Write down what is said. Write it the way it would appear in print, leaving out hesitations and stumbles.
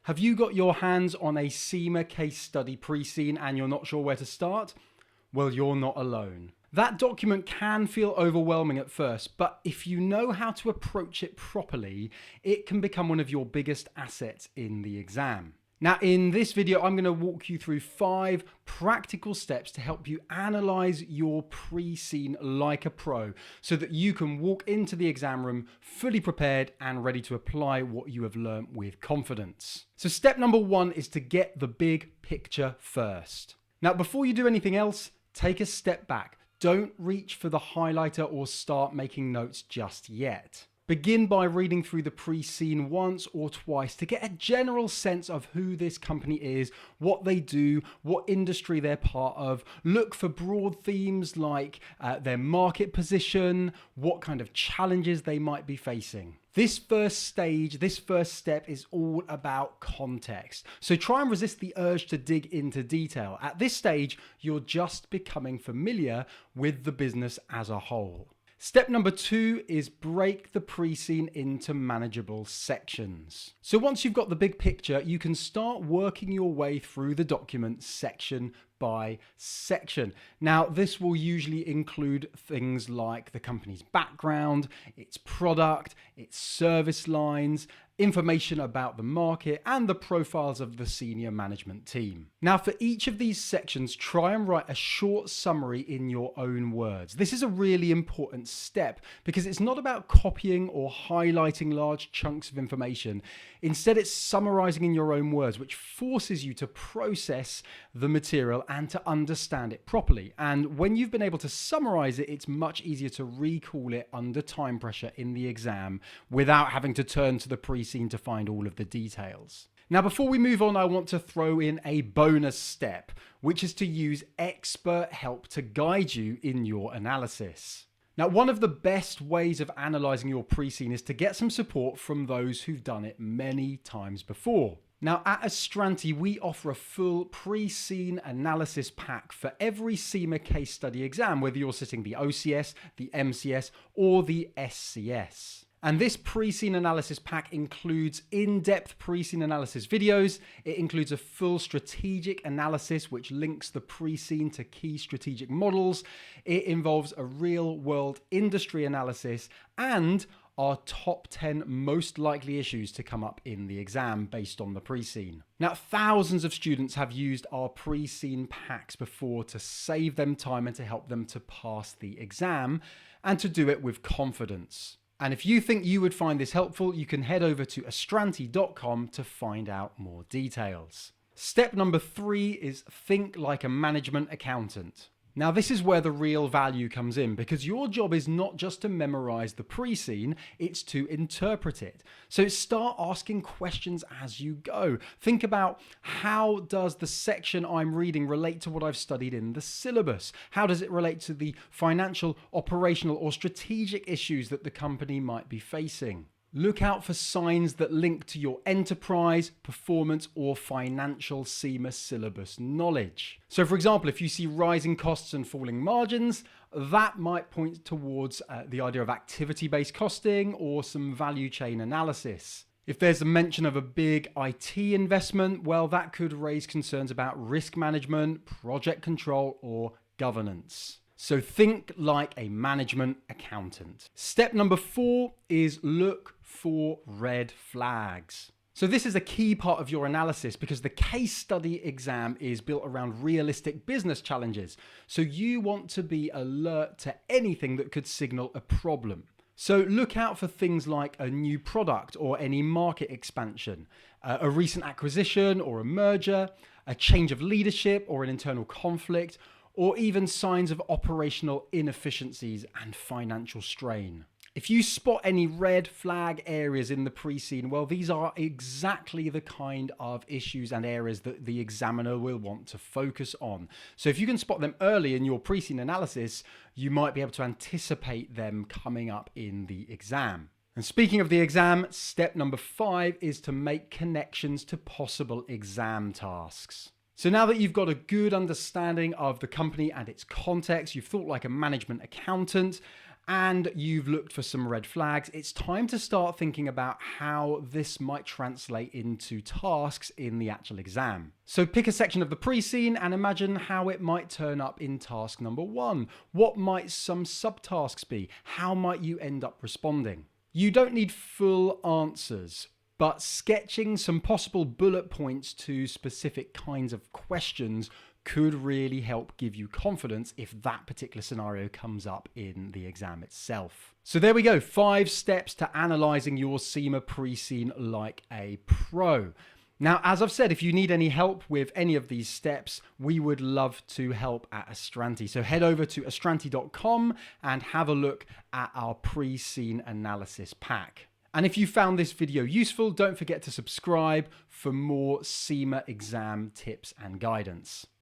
Have you got your hands on a CIMA case study pre-seen and you're not sure where to start? Well, you're not alone. That document can feel overwhelming at first, but if you know how to approach it properly, it can become one of your biggest assets in the exam. Now, in this video, I'm going to walk you through 5 practical steps to help you analyze your pre-seen like a pro so that you can walk into the exam room fully prepared and ready to apply what you have learned with confidence. So step number 1 is to get the big picture first. Now, before you do anything else, take a step back. Don't reach for the highlighter or start making notes just yet. Begin by reading through the pre-seen once or twice to get a general sense of who this company is, what they do, what industry they're part of. Look for broad themes like their market position, what kind of challenges they might be facing. This first step is all about context. So try and resist the urge to dig into detail. At this stage, you're just becoming familiar with the business as a whole. Step number 2 is break the pre-seen into manageable sections. So once you've got the big picture, you can start working your way through the document section by section. Now, this will usually include things like the company's background, its product, its service lines, information about the market, and the profiles of the senior management team. Now, for each of these sections, try and write a short summary in your own words. This is a really important step because it's not about copying or highlighting large chunks of information. Instead, it's summarizing in your own words, which forces you to process the material and to understand it properly. And when you've been able to summarize it, it's much easier to recall it under time pressure in the exam without having to turn to the pre-seen to find all of the details. Now, before we move on, I want to throw in a bonus step, which is to use expert help to guide you in your analysis. Now, one of the best ways of analysing your pre-seen is to get some support from those who've done it many times before. Now, at Astranti, we offer a full pre-seen analysis pack for every CIMA case study exam, whether you're sitting the OCS, the MCS, or the SCS. And this pre-seen analysis pack includes in-depth pre-seen analysis videos. It includes a full strategic analysis, which links the pre-seen to key strategic models. It involves a real-world industry analysis and our top 10 most likely issues to come up in the exam based on the pre-seen. Now, thousands of students have used our pre-seen packs before to save them time and to help them to pass the exam and to do it with confidence. And if you think you would find this helpful, you can head over to astranti.com to find out more details. Step number 3 is think like a management accountant. Now, this is where the real value comes in because your job is not just to memorize the pre-seen, it's to interpret it. So start asking questions as you go. Think about, how does the section I'm reading relate to what I've studied in the syllabus? How does it relate to the financial, operational, or strategic issues that the company might be facing? Look out for signs that link to your enterprise, performance, or financial CIMA syllabus knowledge. So for example, if you see rising costs and falling margins, that might point towards the idea of activity-based costing or some value chain analysis. If there's a mention of a big IT investment, well, that could raise concerns about risk management, project control, or governance. So think like a management accountant. Step number 4 is look for red flags. So this is a key part of your analysis because the case study exam is built around realistic business challenges. So you want to be alert to anything that could signal a problem. So look out for things like a new product or any market expansion, a recent acquisition or a merger, a change of leadership or an internal conflict, or even signs of operational inefficiencies and financial strain. If you spot any red flag areas in the pre-seen, well, these are exactly the kind of issues and areas that the examiner will want to focus on. So if you can spot them early in your pre-seen analysis, you might be able to anticipate them coming up in the exam. And speaking of the exam, step number 5 is to make connections to possible exam tasks. So now that you've got a good understanding of the company and its context, you've thought like a management accountant, and you've looked for some red flags, it's time to start thinking about how this might translate into tasks in the actual exam. So pick a section of the pre-scene and imagine how it might turn up in task number 1. What might some subtasks be? How might you end up responding? You don't need full answers, but sketching some possible bullet points to specific kinds of questions could really help give you confidence if that particular scenario comes up in the exam itself. So there we go, 5 steps to analysing your CIMA pre-scene like a pro. Now, as I've said, if you need any help with any of these steps, we would love to help at Astranti. So head over to astranti.com and have a look at our pre-scene analysis pack. And if you found this video useful, don't forget to subscribe for more CIMA exam tips and guidance.